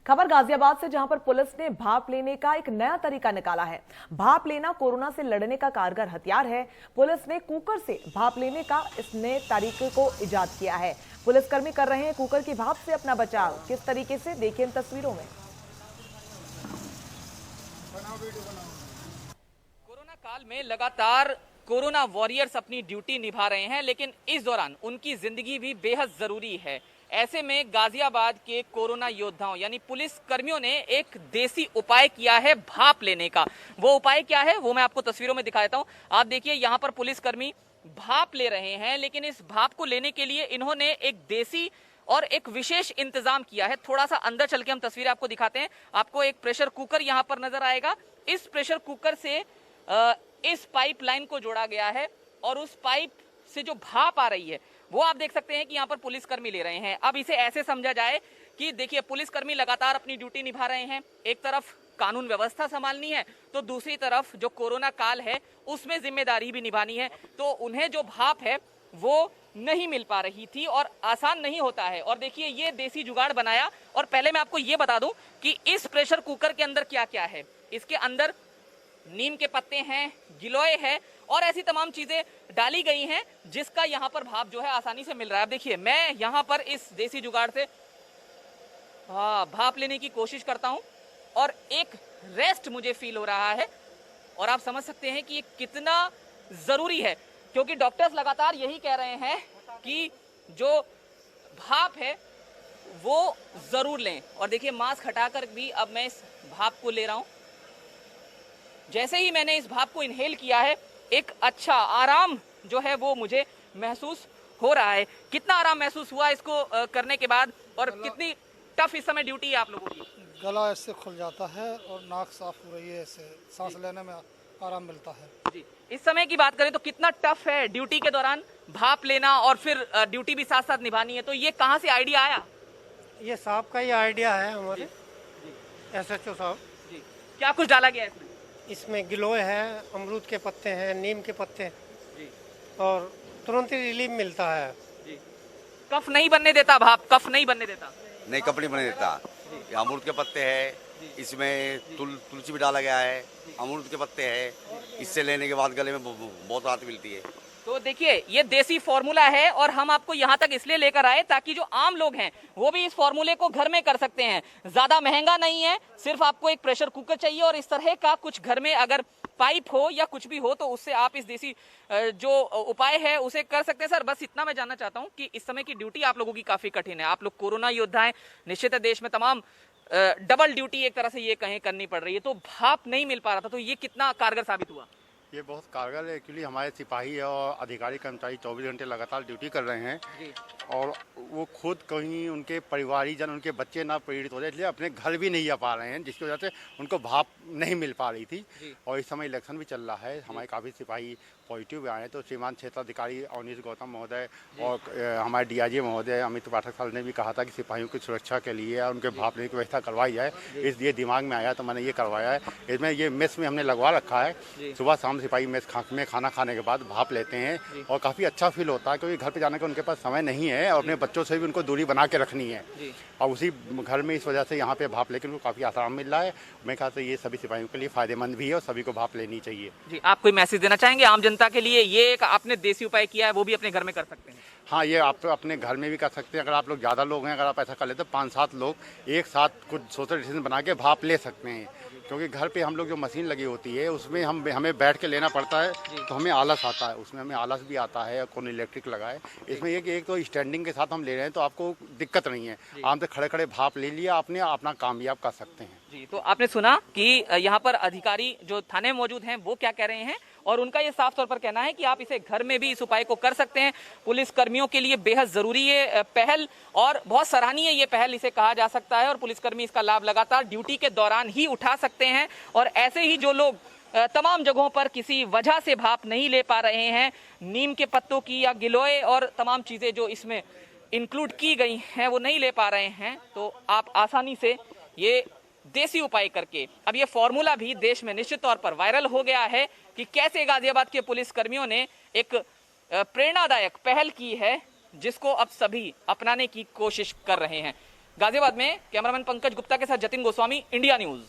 खबर गाजियाबाद से, जहां पर पुलिस ने भाप लेने का एक नया तरीका निकाला है। भाप लेना कोरोना से लड़ने का कारगर हथियार है। पुलिस ने कुकर से भाप लेने का इस नए तरीके को इजाद किया है। पुलिसकर्मी कर रहे हैं कुकर की भाप से अपना बचाव। किस तरीके से, देखिए इन तस्वीरों में। कोरोना काल में लगातार कोरोना वॉरियर्स अपनी ड्यूटी निभा रहे हैं, लेकिन इस दौरान उनकी जिंदगी भी बेहद जरूरी है। ऐसे में गाजियाबाद के कोरोना योद्धाओं यानी पुलिस कर्मियों ने एक देसी उपाय किया है भाप लेने का। वो उपाय क्या है वो मैं आपको तस्वीरों में दिखा देता हूं। आप देखिए, यहाँ पर पुलिसकर्मी भाप ले रहे हैं, लेकिन इस भाप को लेने के लिए इन्होंने एक देसी और एक विशेष इंतजाम किया है। थोड़ा सा अंदर चल के हम तस्वीरें आपको दिखाते हैं। आपको एक प्रेशर कुकर यहाँ पर नजर आएगा। इस प्रेशर कुकर से इस पाइपलाइन को जोड़ा गया है और उस पाइप से जो भाप आ रही है वो आप देख सकते हैं कि यहाँ पर पुलिसकर्मी ले रहे हैं। अब इसे ऐसे समझा जाए कि देखिए, पुलिसकर्मी लगातार अपनी ड्यूटी निभा रहे हैं। एक तरफ कानून व्यवस्था संभालनी है तो दूसरी तरफ जो कोरोना काल है उसमें जिम्मेदारी भी निभानी है। तो उन्हें जो भाप है वो नहीं मिल पा रही थी और आसान नहीं होता है। और देखिए, ये देसी जुगाड़ बनाया। और पहले मैं आपको ये बता दूं कि इस प्रेशर कुकर के अंदर क्या क्या है। इसके अंदर नीम के पत्ते हैं, गिलोय है और ऐसी तमाम चीजें डाली गई हैं जिसका यहाँ पर भाप जो है आसानी से मिल रहा है। अब देखिए, मैं यहाँ पर इस देसी जुगाड़ से भाप लेने की कोशिश करता हूँ और एक रेस्ट मुझे फील हो रहा है। और आप समझ सकते हैं कि ये कितना जरूरी है, क्योंकि डॉक्टर्स लगातार यही कह रहे हैं कि जो भाप है वो जरूर लें। और देखिए, मास्क हटाकर भी अब मैं इस भाप को ले रहा हूं। जैसे ही मैंने इस भाप को इनहेल किया है, एक अच्छा आराम जो है वो मुझे महसूस हो रहा है। कितना आराम महसूस हुआ इसको करने के बाद, और कितनी टफ इस समय ड्यूटी है आप लोगों की? गला इससे खुल जाता है और नाक साफ हो रही है, इससे सांस लेने में आराम मिलता है। जी, इस समय की बात करें तो कितना टफ है ड्यूटी के दौरान भाप लेना और फिर ड्यूटी भी साथ साथ निभानी है। तो ये कहाँ से आइडिया आया? ये साहब का ही आइडिया है, हमारे SHO साहब। जी, क्या कुछ डाला गया है इसमें? इसमें गिलोय है, अमरूद के पत्ते हैं, नीम के पत्ते जी, और तुरंत ही रिलीफ मिलता है। जी। कफ नहीं बनने देता भाप, कफ नहीं बनने देता। नहीं, कपड़ी बने देता। अमरूद के पत्ते हैं, इसमें तुलसी भी डाला गया है, अमरूद के पत्ते हैं। इससे लेने के बाद गले में बहुत राहत मिलती है। तो देखिए, ये देसी फॉर्मूला है और हम आपको यहाँ तक इसलिए लेकर आए ताकि जो आम लोग हैं वो भी इस फॉर्मूले को घर में कर सकते हैं। ज्यादा महंगा नहीं है, सिर्फ आपको एक प्रेशर कुकर चाहिए और इस तरह का कुछ घर में अगर पाइप हो या कुछ भी हो तो उससे आप इस देसी जो उपाय है उसे कर सकते हैं। सर, बस इतना मैं जानना चाहता हूँ कि इस समय की ड्यूटी आप लोगों की काफी कठिन है। आप लोग कोरोना योद्धा हैं, निश्चित है देश में तमाम डबल ड्यूटी एक तरह से ये कहीं करनी पड़ रही है। तो भाप नहीं मिल पा रहा था, तो ये कितना कारगर साबित हुआ? ये बहुत कारगर है। एक्चुअली हमारे सिपाही और अधिकारी कर्मचारी 24 घंटे लगातार ड्यूटी कर रहे हैं जी। और वो खुद कहीं उनके परिवारीजन, उनके बच्चे ना पीड़ित हो जाए, इसलिए अपने घर भी नहीं आ पा रहे हैं, जिसकी वजह से उनको भाप नहीं मिल पा रही थी। और इस समय इलेक्शन भी चल रहा है, हमारे काफ़ी सिपाही पॉजिटिव भी आए हैं। तो श्रीमान क्षेत्राधिकारी अवनीश गौतम महोदय और हमारे DIG महोदय अमित पाठक साहब ने भी कहा था कि सिपाहियों की सुरक्षा के लिए और उनके भाप लेने की व्यवस्था करवाई जाए। इसलिए दिमाग में आया तो मैंने ये करवाया है। इसमें ये मेस में हमने लगवा रखा है। सुबह शाम सिपाही मेस में खाना खाने के बाद भाप लेते हैं और काफ़ी अच्छा फील होता है, क्योंकि घर पे जाने का उनके पास समय नहीं है और अपने बच्चों से भी उनको दूरी बना के रखनी है। और उसी घर में इस वजह से यहाँ पे भाप लेकर उनको काफ़ी आराम मिल रहा है। मैं कहता हूँ ये सभी सिपाहियों के लिए फ़ायदेमंद भी है और सभी को भाप लेनी चाहिए। जी, आप कोई मैसेज देना चाहेंगे आम जनता के लिए? ये एक आपने देसी उपाय किया है, वो भी अपने घर में कर सकते हैं। हाँ, ये आप तो अपने घर में भी कर सकते हैं। अगर आप लोग ज़्यादा लोग हैं, अगर आप ऐसा कर लेते तो 5-7 लोग एक साथ कुछ सोशल डिस्टेंस बना के भाप ले सकते हैं। क्योंकि घर पे हम लोग जो मशीन लगी होती है उसमें हमें बैठ के लेना पड़ता है, तो हमें आलस आता है। उसमें हमें आलस भी आता है, कौन इलेक्ट्रिक लगाए। इसमें ये कि एक तो स्टैंडिंग के साथ हम ले रहे हैं तो आपको दिक्कत नहीं है, आराम से खड़े खड़े भाप ले लिया आपने, अपना काम भी आप कर सकते हैं। जी, तो आपने सुना कि यहाँ पर अधिकारी जो थाने में मौजूद हैं वो क्या कह रहे हैं, और उनका ये साफ तौर पर कहना है कि आप इसे घर में भी इस उपाय को कर सकते हैं। पुलिस कर्मियों के लिए बेहद जरूरी ये पहल और बहुत सराहनीय ये पहल इसे कहा जा सकता है। और पुलिसकर्मी इसका लाभ लगातार ड्यूटी के दौरान ही उठा सकते हैं। और ऐसे ही जो लोग तमाम जगहों पर किसी वजह से भाप नहीं ले पा रहे हैं, नीम के पत्तों की या गिलोय और तमाम चीजें जो इसमें इंक्लूड की गई हैं वो नहीं ले पा रहे हैं, तो आप आसानी से ये देसी उपाय करके, अब ये फॉर्मूला भी देश में निश्चित तौर पर वायरल हो गया है कि कैसे गाजियाबाद के पुलिस कर्मियों ने एक प्रेरणादायक पहल की है जिसको अब सभी अपनाने की कोशिश कर रहे हैं। गाजियाबाद में कैमरामैन पंकज गुप्ता के साथ जतिन गोस्वामी, इंडिया न्यूज।